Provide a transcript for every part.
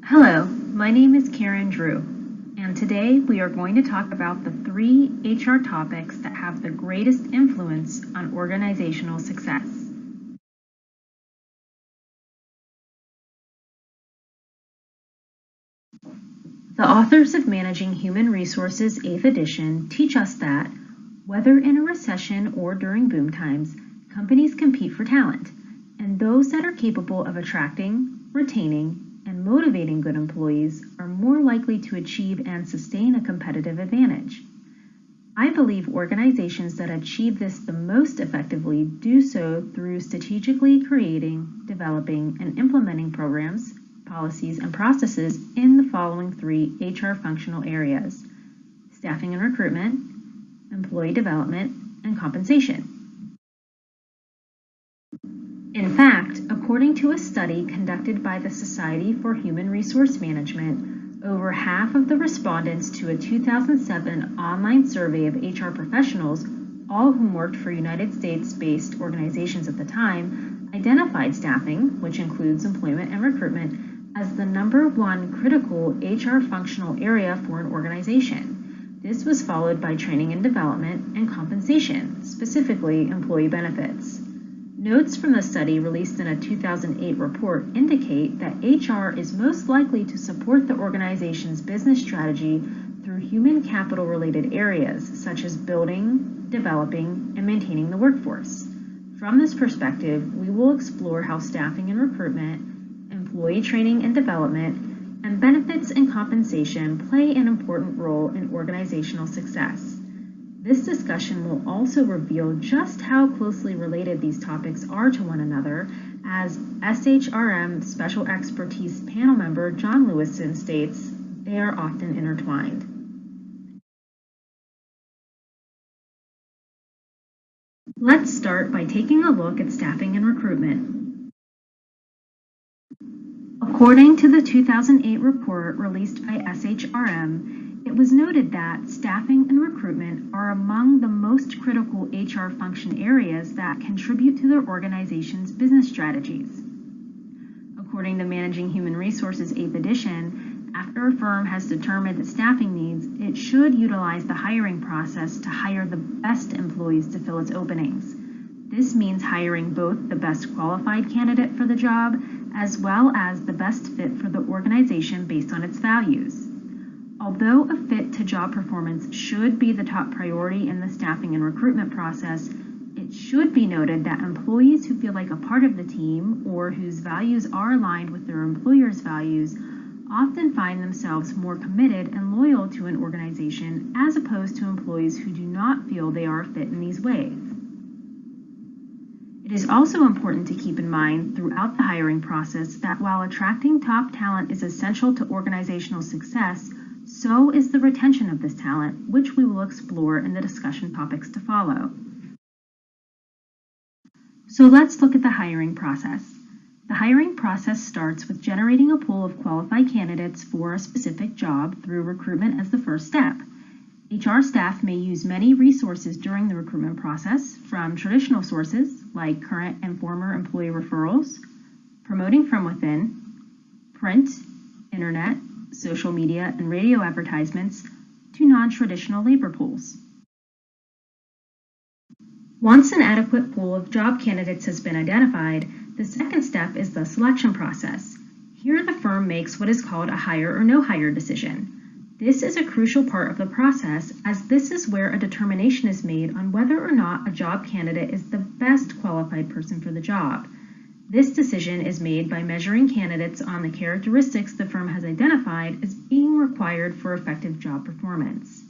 Hello, my name is Karen Drew, and today we are going to talk about the 3 HR topics that have the greatest influence on organizational success. The authors of Managing Human Resources 8th edition teach us that, whether in a recession or during boom times, companies compete for talent, and those that are capable of attracting, retaining, and motivating good employees are more likely to achieve and sustain a competitive advantage. I believe organizations that achieve this the most effectively do so through strategically creating, developing, and implementing programs, policies, and processes in the following 3 HR functional areas: staffing and recruitment, employee development, and compensation. In fact, according to a study conducted by the Society for Human Resource Management, over half of the respondents to a 2007 online survey of HR professionals, all whom worked for United States-based organizations at the time, identified staffing, which includes employment and recruitment, as the #1 critical HR functional area for an organization. This was followed by training and development and compensation, specifically employee benefits. Notes from the study released in a 2008 report indicate that HR is most likely to support the organization's business strategy through human capital related areas such as building, developing, and maintaining the workforce. From this perspective, we will explore how staffing and recruitment, employee training and development, and benefits and compensation play an important role in organizational success. This discussion will also reveal just how closely related these topics are to one another, as SHRM Special Expertise Panel member John Lewison states, they are often intertwined. Let's start by taking a look at staffing and recruitment. According to the 2008 report released by SHRM, it was noted that staffing and recruitment are among the most critical HR function areas that contribute to their organization's business strategies. According to Managing Human Resources 8th edition, after a firm has determined its staffing needs, it should utilize the hiring process to hire the best employees to fill its openings. This means hiring both the best qualified candidate for the job as well as the best fit for the organization based on its values. Although a fit to job performance should be the top priority in the staffing and recruitment process, it should be noted that employees who feel like a part of the team or whose values are aligned with their employer's values often find themselves more committed and loyal to an organization as opposed to employees who do not feel they are a fit in these ways. It is also important to keep in mind throughout the hiring process that while attracting top talent is essential to organizational success, so is the retention of this talent, which we will explore in the discussion topics to follow. So let's look at the hiring process. The hiring process starts with generating a pool of qualified candidates for a specific job through recruitment as the first step. HR staff may use many resources during the recruitment process, from traditional sources like current and former employee referrals, promoting from within, print, internet, social media, and radio advertisements, to non-traditional labor pools. Once an adequate pool of job candidates has been identified, the second step is the selection process. Here the firm makes what is called a hire or no hire decision. This is a crucial part of the process, as this is where a determination is made on whether or not a job candidate is the best qualified person for the job. This decision is made by measuring candidates on the characteristics the firm has identified as being required for effective job performance.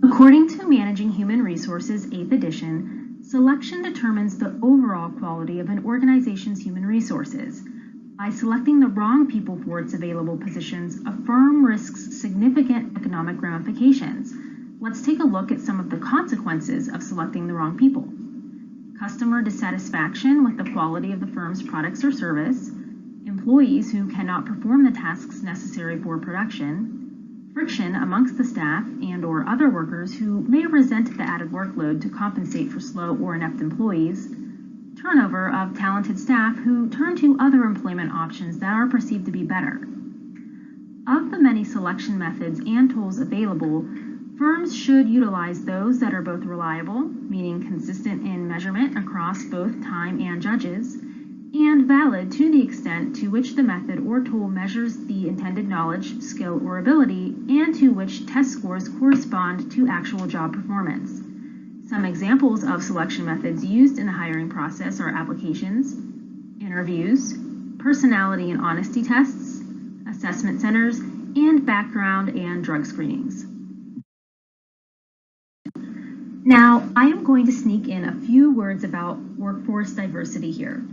According to Managing Human Resources 8th edition, selection determines the overall quality of an organization's human resources. By selecting the wrong people for its available positions, a firm risks significant economic ramifications. Let's take a look at some of the consequences of selecting the wrong people. Customer dissatisfaction with the quality of the firm's products or service, employees who cannot perform the tasks necessary for production, friction amongst the staff and/or other workers who may resent the added workload to compensate for slow or inept employees, turnover of talented staff who turn to other employment options that are perceived to be better. Of the many selection methods and tools available, firms should utilize those that are both reliable, meaning consistent in measurement across both time and judges, and valid to the extent to which the method or tool measures the intended knowledge, skill, or ability, and to which test scores correspond to actual job performance. Some examples of selection methods used in the hiring process are applications, interviews, personality and honesty tests, assessment centers, and background and drug screenings. Now, I am going to sneak in a few words about workforce diversity here.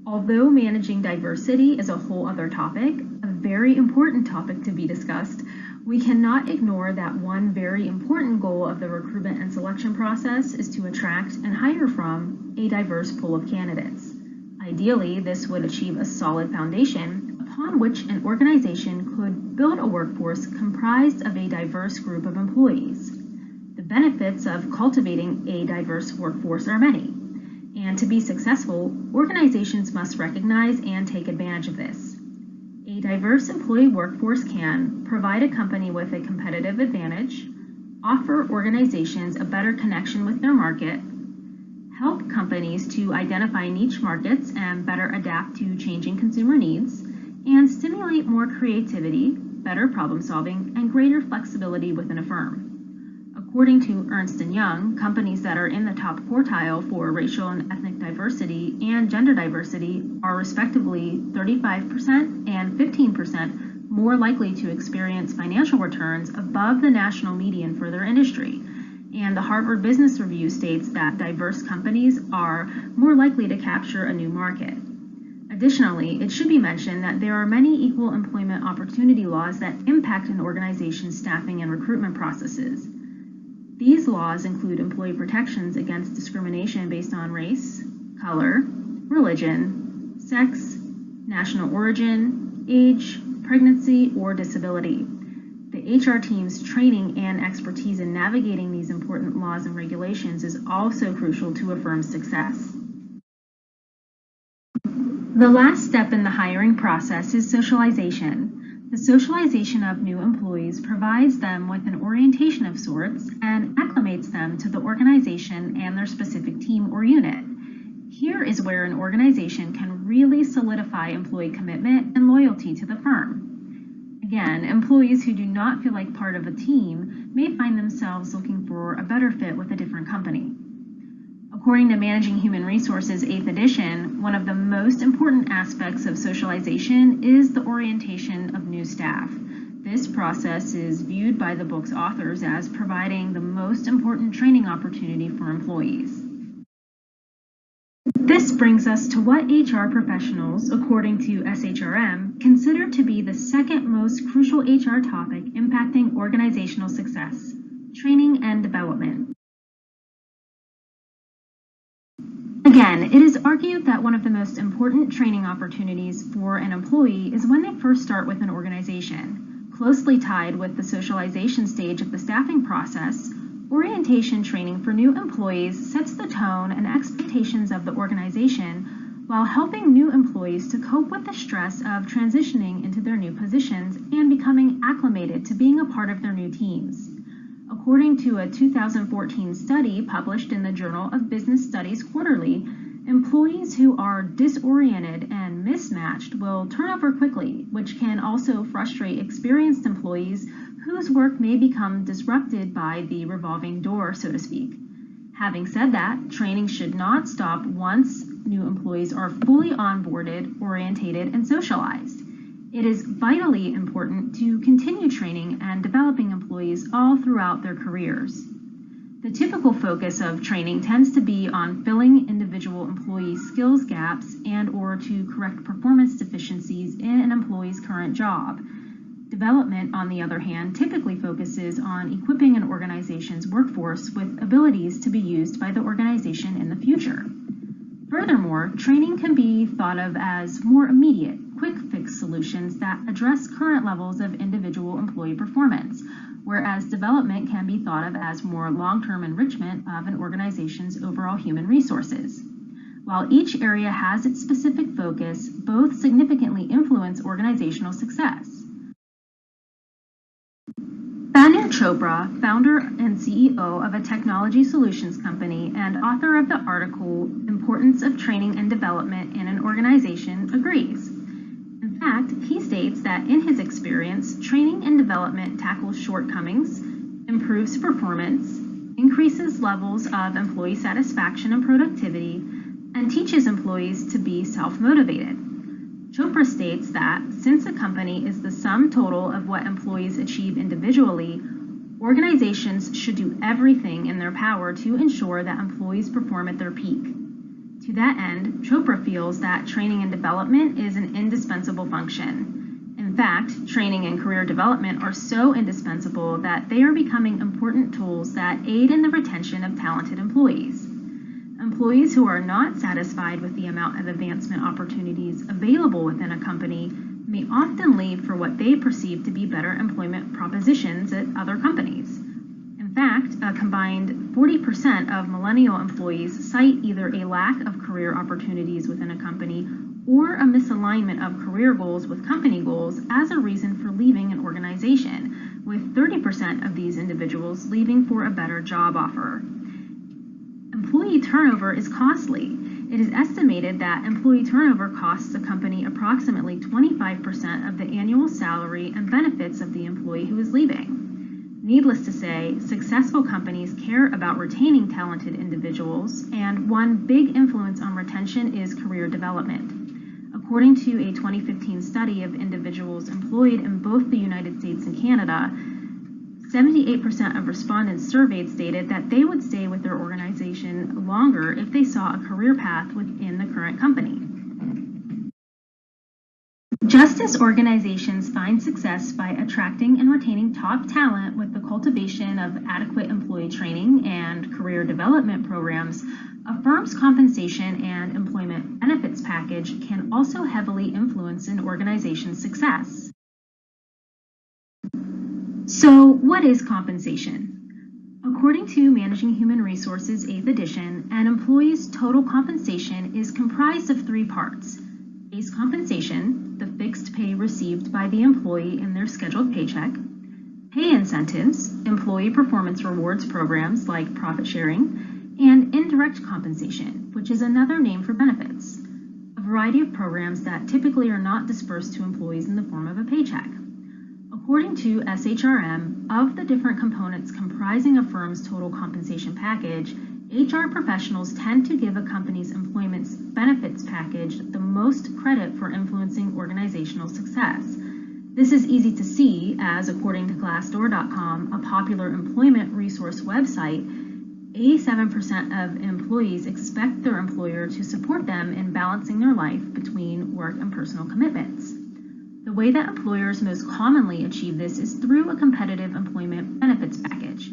Although managing diversity is a whole other topic, a very important topic to be discussed, we cannot ignore that one very important goal of the recruitment and selection process is to attract and hire from a diverse pool of candidates. Ideally, this would achieve a solid foundation upon which an organization could build a workforce comprised of a diverse group of employees. The benefits of cultivating a diverse workforce are many, and to be successful, organizations must recognize and take advantage of this. A diverse employee workforce can provide a company with a competitive advantage, offer organizations a better connection with their market, help companies to identify niche markets and better adapt to changing consumer needs, and stimulate more creativity, better problem solving, and greater flexibility within a firm. According to Ernst & Young, companies that are in the top quartile for racial and ethnic diversity and gender diversity are respectively 35% and 15% more likely to experience financial returns above the national median for their industry. And the Harvard Business Review states that diverse companies are more likely to capture a new market. Additionally, it should be mentioned that there are many equal employment opportunity laws that impact an organization's staffing and recruitment processes. These laws include employee protections against discrimination based on race, color, religion, sex, national origin, age, pregnancy, or disability. The HR team's training and expertise in navigating these important laws and regulations is also crucial to a firm's success. The last step in the hiring process is socialization. The socialization of new employees provides them with an orientation of sorts and acclimates them to the organization and their specific team or unit. Here is where an organization can really solidify employee commitment and loyalty to the firm. Again, employees who do not feel like part of a team may find themselves looking for a better fit with a different company. According to Managing Human Resources 8th edition, one of the most important aspects of socialization is the orientation of new staff. This process is viewed by the book's authors as providing the most important training opportunity for employees. This brings us to what HR professionals, according to SHRM, consider to be the second most crucial HR topic impacting organizational success: training and development. Again, it is argued that one of the most important training opportunities for an employee is when they first start with an organization. Closely tied with the socialization stage of the staffing process, orientation training for new employees sets the tone and expectations of the organization while helping new employees to cope with the stress of transitioning into their new positions and becoming acclimated to being a part of their new teams. According to a 2014 study published in the Journal of Business Studies Quarterly, employees who are disoriented and mismatched will turn over quickly, which can also frustrate experienced employees whose work may become disrupted by the revolving door, so to speak. Having said that, training should not stop once new employees are fully onboarded, orientated, and socialized. It is vitally important to continue training and developing employees all throughout their careers. The typical focus of training tends to be on filling individual employee skills gaps and/or to correct performance deficiencies in an employee's current job. Development, on the other hand, typically focuses on equipping an organization's workforce with abilities to be used by the organization in the future. Furthermore, training can be thought of as more immediate, quick-fix solutions that address current levels of individual employee performance, whereas development can be thought of as more long-term enrichment of an organization's overall human resources. While each area has its specific focus, both significantly influence organizational success. Banu Chopra, founder and CEO of a technology solutions company and author of the article Importance of Training and Development in an Organization, agrees. In fact, he states that in his experience, training and development tackles shortcomings, improves performance, increases levels of employee satisfaction and productivity, and teaches employees to be self-motivated. Chopra states that since a company is the sum total of what employees achieve individually, organizations should do everything in their power to ensure that employees perform at their peak. To that end, Chopra feels that training and development is an indispensable function. In fact, training and career development are so indispensable that they are becoming important tools that aid in the retention of talented employees. Employees who are not satisfied with the amount of advancement opportunities available within a company may often leave for what they perceive to be better employment propositions at other companies. In fact, a combined 40% of millennial employees cite either a lack of career opportunities within a company or a misalignment of career goals with company goals as a reason for leaving an organization, with 30% of these individuals leaving for a better job offer. Employee turnover is costly. It is estimated that employee turnover costs a company approximately 25% of the annual salary and benefits of the employee who is leaving. Needless to say, successful companies care about retaining talented individuals, and one big influence on retention is career development. According to a 2015 study of individuals employed in both the United States and Canada, 78% of respondents surveyed stated that they would stay with their organization longer if they saw a career path within the current company. Just as organizations find success by attracting and retaining top talent with the cultivation of adequate employee training and career development programs, a firm's compensation and employment benefits package can also heavily influence an organization's success. So, what is compensation? According to Managing Human Resources 8th edition, an employee's total compensation is comprised of three parts: base compensation, the fixed pay received by the employee in their scheduled paycheck; pay incentives, employee performance rewards programs like profit sharing; and indirect compensation, which is another name for benefits, a variety of programs that typically are not dispersed to employees in the form of a paycheck. According to SHRM, of the different components comprising a firm's total compensation package, HR professionals tend to give a company's employment benefits package the most credit for influencing organizational success. This is easy to see as, according to Glassdoor.com, a popular employment resource website, 87% of employees expect their employer to support them in balancing their life between work and personal commitments. The way that employers most commonly achieve this is through a competitive employment benefits package.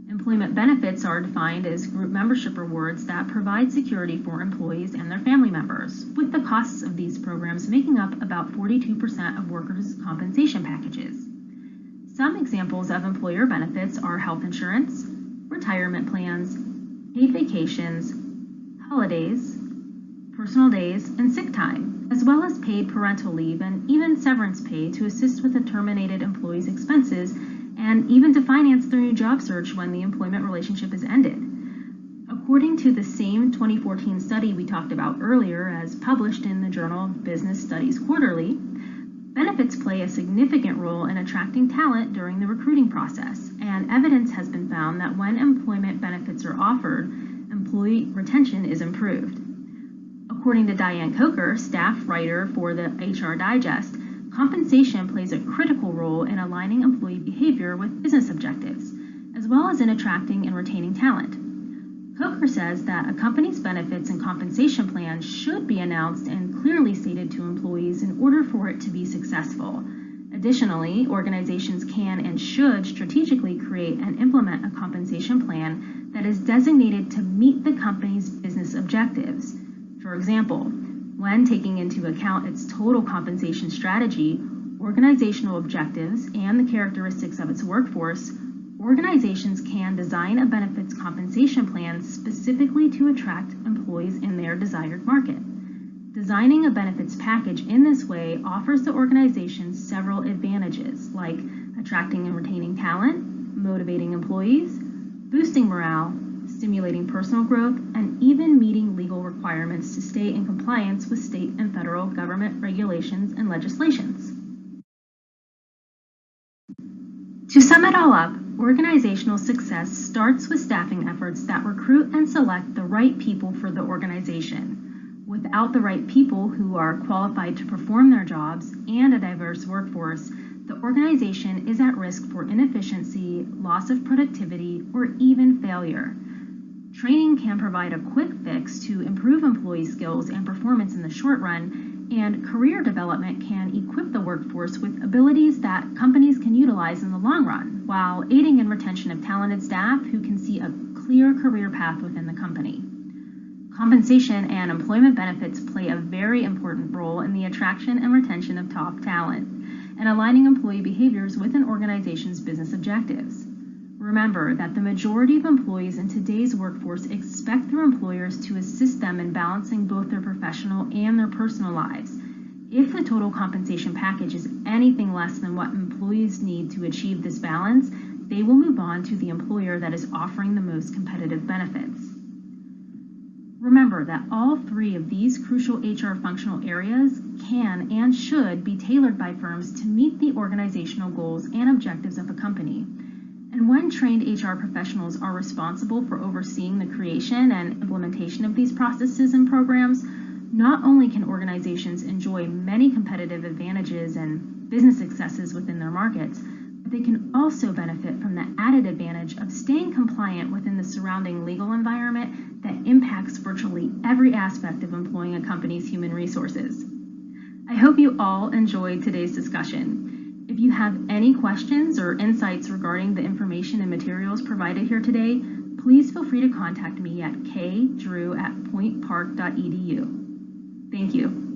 Employment benefits are defined as group membership rewards that provide security for employees and their family members, with the costs of these programs making up about 42% of workers' compensation packages. Some examples of employer benefits are health insurance, retirement plans, paid vacations, holidays, personal days, and sick time, as well as paid parental leave and even severance pay to assist with a terminated employee's expenses and even to finance their new job search when the employment relationship is ended. According to the same 2014 study we talked about earlier, as published in the journal Business Studies Quarterly, benefits play a significant role in attracting talent during the recruiting process, and evidence has been found that when employment benefits are offered, employee retention is improved. According to Diane Coker, staff writer for the HR Digest, compensation plays a critical role in aligning employee behavior with business objectives, as well as in attracting and retaining talent. Coker says that a company's benefits and compensation plan should be announced and clearly stated to employees in order for it to be successful. Additionally, organizations can and should strategically create and implement a compensation plan that is designated to meet the company's business objectives. For example, when taking into account its total compensation strategy, organizational objectives, and the characteristics of its workforce, Organizations can design a benefits compensation plan specifically to attract employees in their desired market. Designing a benefits package in this way offers the organization several advantages, like attracting and retaining talent, motivating employees, boosting morale, stimulating personal growth, and even meeting legal requirements to stay in compliance with state and federal government regulations and legislations. To sum it all up, organizational success starts with staffing efforts that recruit and select the right people for the organization. Without the right people who are qualified to perform their jobs and a diverse workforce, the organization is at risk for inefficiency, loss of productivity, or even failure. Training can provide a quick fix to improve employee skills and performance in the short run, and career development can equip the workforce with abilities that companies can utilize in the long run, while aiding in retention of talented staff who can see a clear career path within the company. Compensation and employment benefits play a very important role in the attraction and retention of top talent, and aligning employee behaviors with an organization's business objectives. Remember that the majority of employees in today's workforce expect their employers to assist them in balancing both their professional and their personal lives. If the total compensation package is anything less than what employees need to achieve this balance, they will move on to the employer that is offering the most competitive benefits. Remember that all three of these crucial HR functional areas can and should be tailored by firms to meet the organizational goals and objectives of a company. And when trained HR professionals are responsible for overseeing the creation and implementation of these processes and programs, not only can organizations enjoy many competitive advantages and business successes within their markets, but they can also benefit from the added advantage of staying compliant within the surrounding legal environment that impacts virtually every aspect of employing a company's human resources. I hope you all enjoyed today's discussion. If you have any questions or insights regarding the information and materials provided here today, please feel free to contact me at kdrew@pointpark.edu. Thank you.